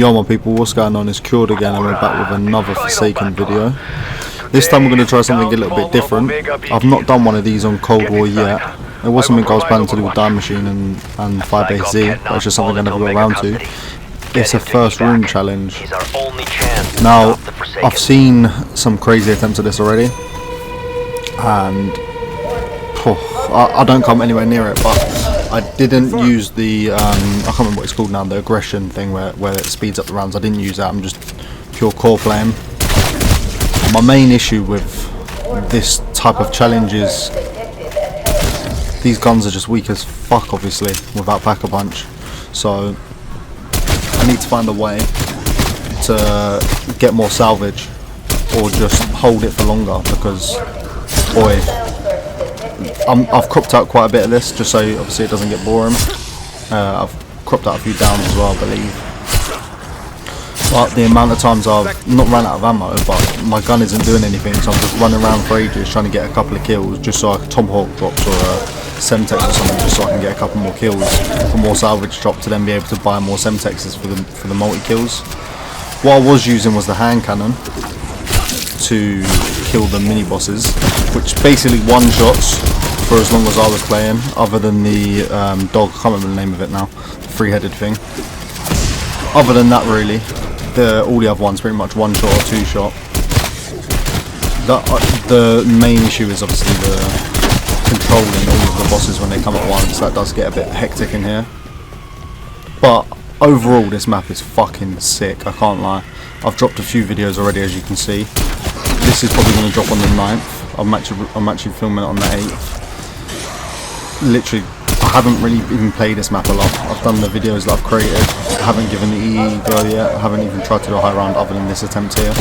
Yo my people, what's going on? It's Cured again and we're back with another Forsaken video. This time we're going to try something a little bit different. I've not done one of these on Cold War yet. It was something I was planning to do with Time Machine and Firebase Z, but it's just something I never got around to. It's a first room challenge. Now, I've seen some crazy attempts at this already, and I don't come anywhere near it, but I didn't use the, I can't remember what it's called now, the aggression thing where it speeds up the rounds. I didn't use that, I'm just pure core playing. My main issue with this type of challenge is these guns are just weak as fuck, obviously, without Pack-a-Punch. So I need to find a way to get more salvage or just hold it for longer, because boy, I've cropped out quite a bit of this just so obviously it doesn't get boring. I've cropped out a few downs as well, I believe. But the amount of times I've not run out of ammo, but my gun isn't doing anything, so I'm just running around for ages trying to get a couple of kills just so Tomahawk drops or a Semtex or something, just so I can get a couple more kills for more salvage drop to then be able to buy more Semtexes for the multi kills. What I was using was the hand cannon to kill the mini bosses, which basically one shots for as long as I was playing, other than the dog, I can't remember the name of it now, the three-headed thing. Other than that, really, all the other ones pretty much one shot or two shot. The main issue is obviously the controlling all of the bosses when they come at once. That does get a bit hectic in here, but overall this map is fucking sick, I can't lie. I've dropped a few videos already, as you can see. This is probably going to drop on the 9th. I'm actually filming it on the 8th. Literally, I haven't really even played this map a lot. I've done the videos that I've created. I haven't given the EE go yet. I haven't even tried to do a high round other than this attempt here.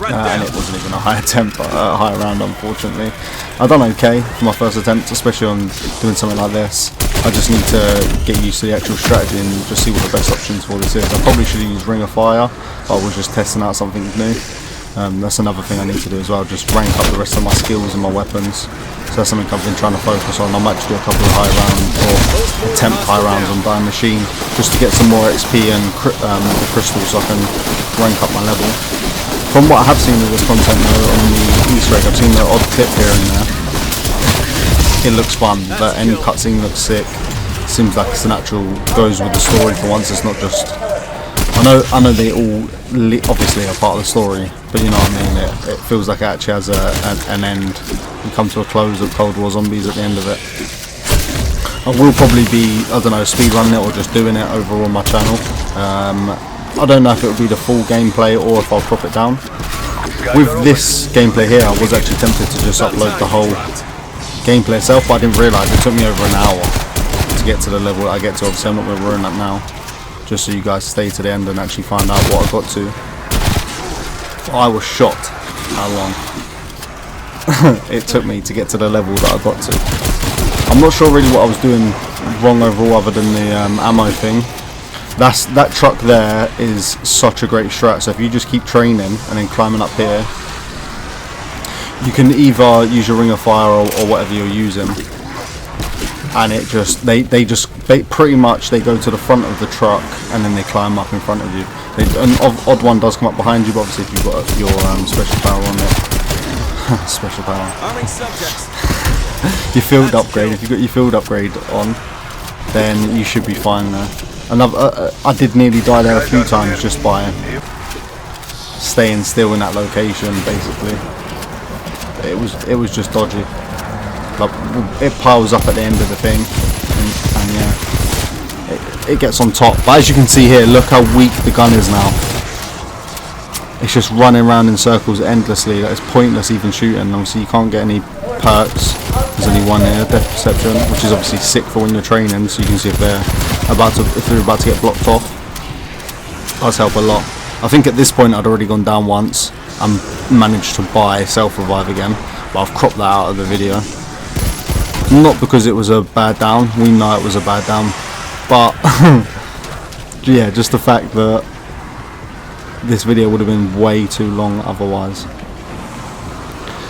And it wasn't even a high attempt, a high round, unfortunately. I've done okay for my first attempt, especially on doing something like this. I just need to get used to the actual strategy and just see what the best options for this is. I probably should have used Ring of Fire, but I was just testing out something new. That's another thing I need to do as well, just rank up the rest of my skills and my weapons. So that's something I've been trying to focus on. I might do a couple of high rounds, or attempt high rounds on Time Machine, just to get some more XP and the crystals so I can rank up my level. From what I have seen of this content though, on the Easter egg, I've seen the odd clip here and there. It looks fun, the end cutscene looks sick. Seems like it's an actual, goes with the story for once, it's not just... I know they all obviously are part of the story, but you know what I mean, it feels like it actually has an end. You come to a close of Cold War Zombies at the end of it. I will probably be, I don't know, speedrunning it or just doing it overall on my channel. I don't know if it will be the full gameplay or if I'll crop it down. With this gameplay here, I was actually tempted to just upload the whole gameplay itself, but I didn't realise it took me over an hour to get to the level that I get to. Obviously I'm not going to ruin that now, just so you guys stay to the end and actually find out what I got to. I was shocked how long it took me to get to the level that I got to. I'm not sure really what I was doing wrong overall other than the ammo thing. That truck there is such a great strat, so if you just keep training and then climbing up here, you can either use your Ring of Fire or whatever you're using, and it just they pretty much go to the front of the truck and then they climb up in front of you. An odd one does come up behind you, but obviously if you've got your special power on it, special power, your field upgrade, if you've got your field upgrade on, then you should be fine there. I did nearly die there a few times just by staying still in that location. Basically, it was just dodgy. Like, it piles up at the end of the thing, and yeah, it gets on top. But as you can see here, look how weak the gun is now. It's just running around in circles endlessly. Like, it's pointless even shooting. Obviously, you can't get any perks. There's only one here, Death Perception, which is obviously sick for when you're training, so you can see if they're about to get blocked off. Does help a lot. I think at this point I'd already gone down once and managed to buy self-revive again, but I've cropped that out of the video. Not because it was a bad down, we know it was a bad down, but yeah, just the fact that this video would have been way too long otherwise.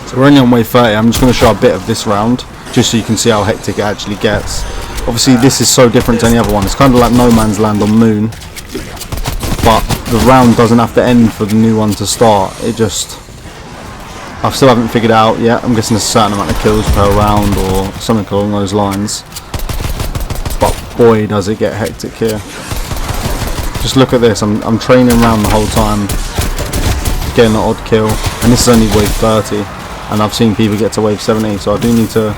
So we're only on wave 30. I'm just going to show a bit of this round, just so you can see how hectic it actually gets. Obviously this is so different to any other one. It's kind of like No Man's Land on Moon. but the round doesn't have to end for the new one to start. It just, I still haven't figured it out yet. I'm guessing a certain amount of kills per round or something along those lines. But boy, does it get hectic here. Just look at this. I'm training around the whole time, getting an odd kill, and this is only wave 30, and I've seen people get to wave 70. So I do need to.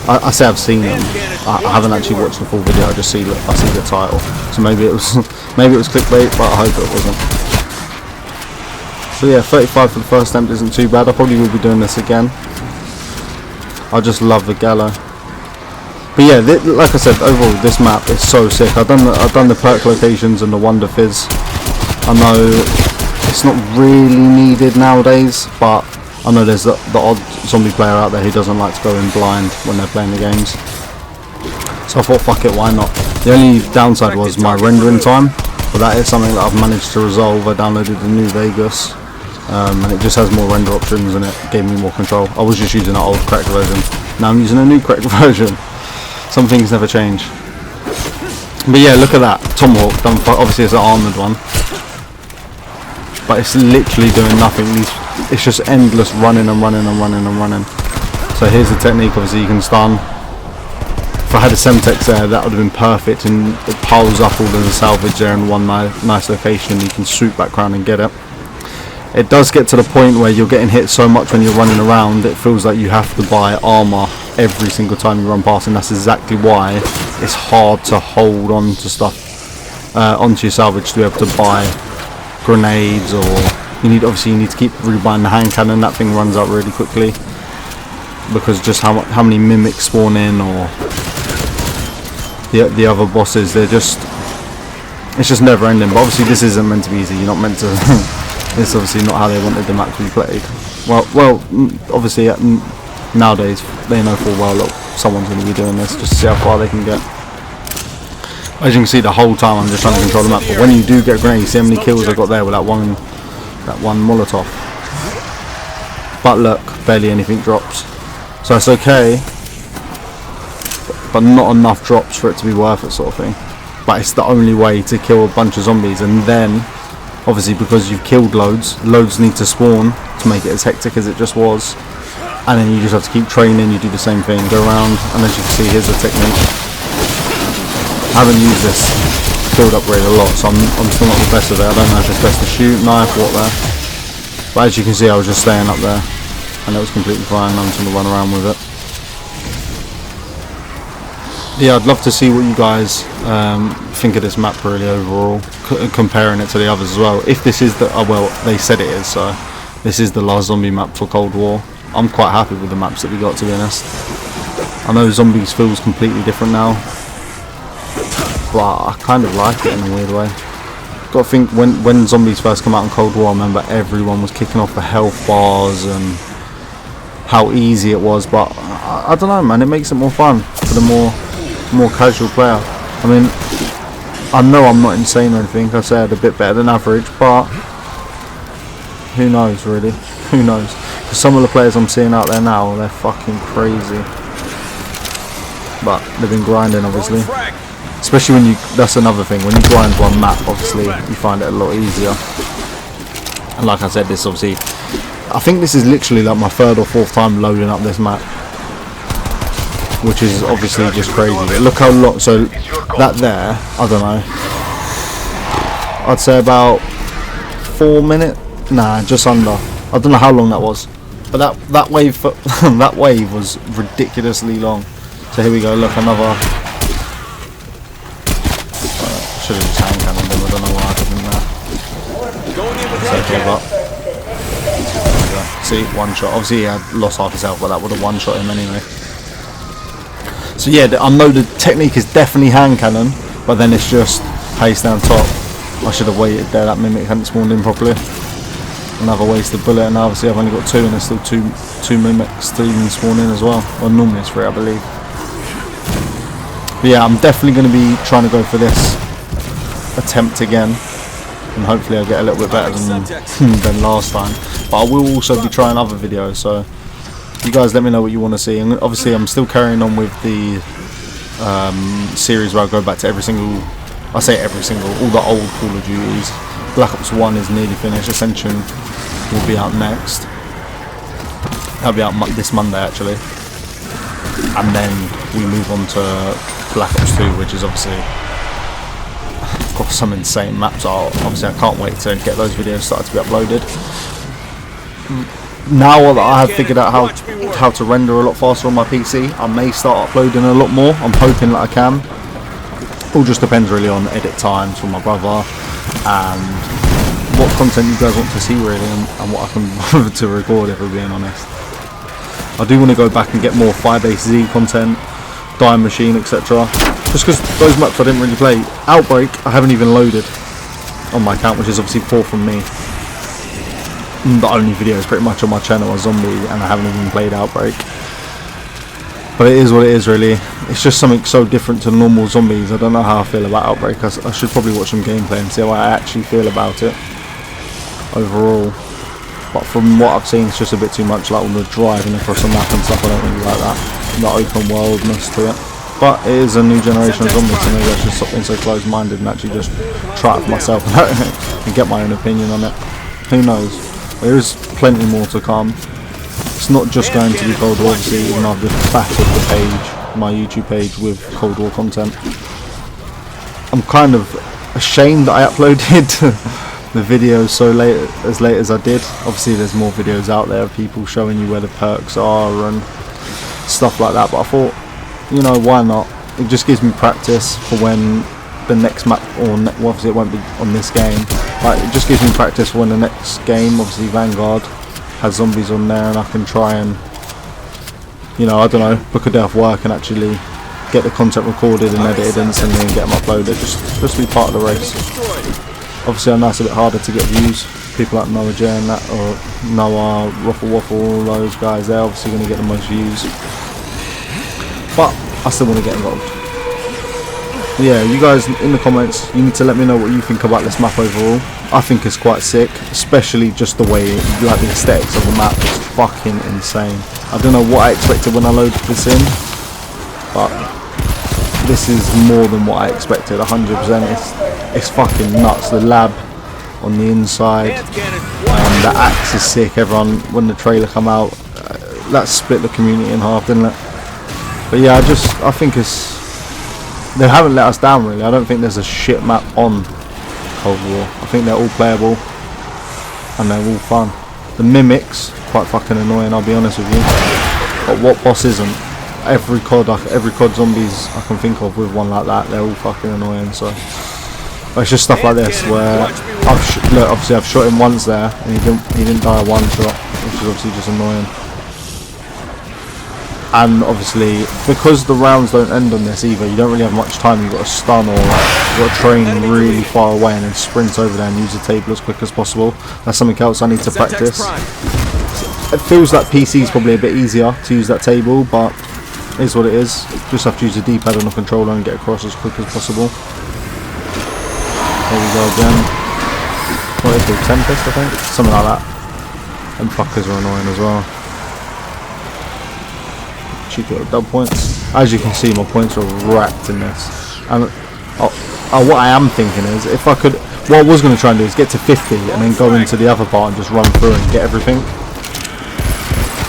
I say I've seen them. I haven't actually watched the full video. I see the title. So maybe it was clickbait, but I hope it wasn't. So yeah, 35 for the first attempt isn't too bad. I probably will be doing this again. I just love the gallo. But yeah, like I said, overall this map is so sick. I've done the perk locations and the Wonder Fizz. I know it's not really needed nowadays, but I know there's the odd zombie player out there who doesn't like to go in blind when they're playing the games. So I thought, fuck it, why not? The only downside was my rendering time, but that is something that I've managed to resolve. I downloaded the new Vegas, and it just has more render options and it gave me more control. I was just using an old cracked version. Now I'm using a new cracked version. Some things never change. But yeah, look at that. Tomahawk, obviously it's an armoured one. But it's literally doing nothing. It's just endless running and running and running and running. So here's the technique, obviously you can stun. If I had a Semtex there, that would have been perfect, and it piles up all of the salvage there in one nice location. You can swoop back around and get it. It does get to the point where you're getting hit so much when you're running around, it feels like you have to buy armour every single time you run past, and that's exactly why it's hard to hold on to stuff, onto your salvage, to be able to buy grenades, or you need to keep rebuying the hand cannon. That thing runs out really quickly because just how many mimics spawn in, or the other bosses, it's just never ending. But obviously this isn't meant to be easy. You're not meant to it's obviously not how they wanted the map to be played. Well obviously nowadays they know full well that someone's going to be doing this just to see how far they can get. As you can see, the whole time I'm just trying to control the map, but when you do get a grenade, you see how many kills I got there with that one Molotov. But look, barely anything drops, so it's okay, but not enough drops for it to be worth it, sort of thing. But it's the only way to kill a bunch of zombies, and then obviously because you've killed loads need to spawn to make it as hectic as it just was, and then you just have to keep training. You do the same thing, go around, and as you can see, here's the technique. I haven't used this field upgrade a lot, so I'm still not the best of it. I don't know if it's best to shoot, knife, what there. But as you can see, I was just staying up there, and it was completely fine. I'm just going to run around with it. Yeah, I'd love to see what you guys think of this map really overall, comparing it to the others as well. If this is the, well, they said it is, so this is the last zombie map for Cold War. I'm quite happy with the maps that we got, to be honest. I know Zombies feels completely different now, but I kind of like it in a weird way. Got to think, when Zombies first came out in Cold War, I remember everyone was kicking off the health bars and how easy it was, but I don't know, man, it makes it more fun for the more casual player. I mean, I know I'm not insane or anything. I said a bit better than average, but who knows really? Who knows? Because some of the players I'm seeing out there now, they're fucking crazy. But they've been grinding, obviously. Especially when that's another thing, when you grind one map, obviously you find it a lot easier. And like I said, this obviously, I think this is literally like my third or fourth time loading up this map, which is obviously just crazy. But look how long, so that there, I don't know, I'd say about 4 minutes, nah, just under. I don't know how long that was, but that wave that wave was ridiculously long. So here we go, look, another. Should have just hand cannoned him, I don't know why I didn't there. So see, one shot. Obviously he had lost half his health, but that would have one shot him anyway. So yeah, I know the technique is definitely hand cannon, but then it's just pace down top. I should have waited there, that mimic hadn't spawned in properly. Another wasted bullet, and obviously I've only got two, and there's still two mimics to even spawn in as well. Well, normally it's 3, I believe. But yeah, I'm definitely going to be trying to go for this attempt again, and hopefully I'll get a little bit better than last time. But I will also be trying other videos, so you guys let me know what you want to see. And obviously I'm still carrying on with the series where I go back to all the old Call of Duties, Black Ops 1 is nearly finished. Ascension will be out next. That'll be out this Monday actually, and then we move on to Black Ops 2, which is obviously got some insane maps out. Obviously I can't wait to get those videos started to be uploaded. Now that I have figured out how to render a lot faster on my PC, I may start uploading a lot more. I'm hoping that I can. All just depends really on edit times from my brother and what content you guys want to see really, and what I can bother to record, if we're being honest. I do want to go back and get more Firebase Z content, Dying Machine, etc. Just because those maps I didn't really play. Outbreak I haven't even loaded on my account, which is obviously 4 from me. The only videos pretty much on my channel are zombie, and I haven't even played Outbreak. But it is what it is really. It's just something so different to normal zombies. I don't know how I feel about Outbreak. I should probably watch some gameplay and see how I actually feel about it overall. But from what I've seen, it's just a bit too much, like all the driving across the map and stuff. I don't really like that. The open worldness to it. But it is a new generation of zombies, so maybe I should stop being so close-minded and actually just try it for myself and get my own opinion on it. Who knows? There is plenty more to come. It's not just going to be Cold War, obviously, even though I've just battered the page, my YouTube page, with Cold War content. I'm kind of ashamed that I uploaded the videos so late as I did. Obviously there's more videos out there of people showing you where the perks are and stuff like that, but I thought, you know, why not? It just gives me practice for when the next map, or well, obviously it won't be on this game, but it just gives me practice for when the next game, obviously Vanguard, has zombies on there, and I can try and, you know, I don't know, book a day off work and actually get the content recorded and edited instantly and get them uploaded, just be part of the race. Obviously I know it's a bit harder to get views. People like Noah J and that, or Noah, Ruffle Waffle, all those guys, they're obviously going to get the most views. But I still want to get involved. Yeah, you guys in the comments, you need to let me know what you think about this map overall. I think it's quite sick, especially just the way, like the aesthetics of the map is fucking insane. I don't know what I expected when I loaded this in, but this is more than what I expected, 100%. It's fucking nuts. The lab on the inside, the axe is sick. Everyone, when the trailer come out, that split the community in half, didn't it? But yeah, I think they haven't let us down really. I don't think there's a shit map on Cold War. I think they're all playable and they're all fun. The mimics, quite fucking annoying, I'll be honest with you. But what boss isn't? Every COD zombies I can think of with one like that, they're all fucking annoying. So but it's just stuff like this where look, obviously I've shot him once there and he didn't die one shot, which is obviously just annoying. And obviously because the rounds don't end on this either, you don't really have much time. You've got to stun, or you've got to train really far away and then sprint over there and use the table as quick as possible. That's something else I need to practice. It feels like PC is probably a bit easier to use that table, but it is what it is. You just have to use the D-pad on the controller and get across as quick as possible. There we go again. What is it, Tempest I think? Something like that. Them fuckers are annoying as well. Cheeky little dub points. As you can see, my points are racked in this. And what I am thinking is, if I could, what I was going to try and do is get to 50 and then go into the other part and just run through and get everything.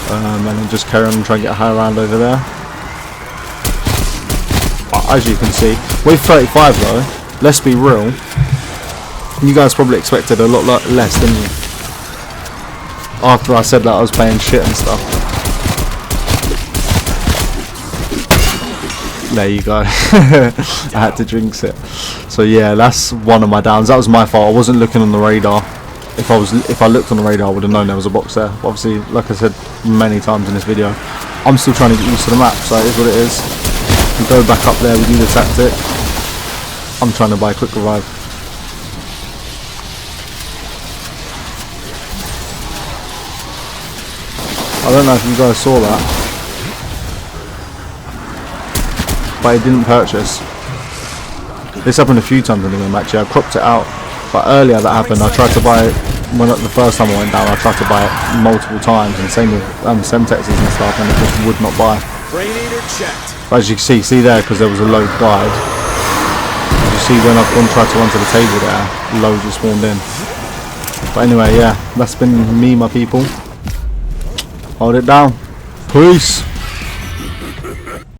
And then just carry on and try and get a high round over there. As you can see, with 35 though, let's be real, you guys probably expected a lot less, didn't you? After I said that I was playing shit and stuff. There you go. I had to jinx it. So yeah, that's one of my downs. That was my fault. I wasn't looking on the radar. If I looked on the radar, I would have known there was a box there. But obviously, like I said many times in this video, I'm still trying to get used to the map, so it is what it is. We go back up there, we do the tactic. I'm trying to buy a quick revive. I don't know if you guys saw that, but it didn't purchase. This happened a few times in the game actually. I cropped it out, but earlier that happened. I tried to buy it the first time I went down. I tried to buy it multiple times, and same with Semtexes and stuff, and it just would not buy. But as you can see there, because there was a load died. You see when I've tried to run to the table there, loads just spawned in. But anyway, yeah, that's been me, my people. Hold it down. Peace.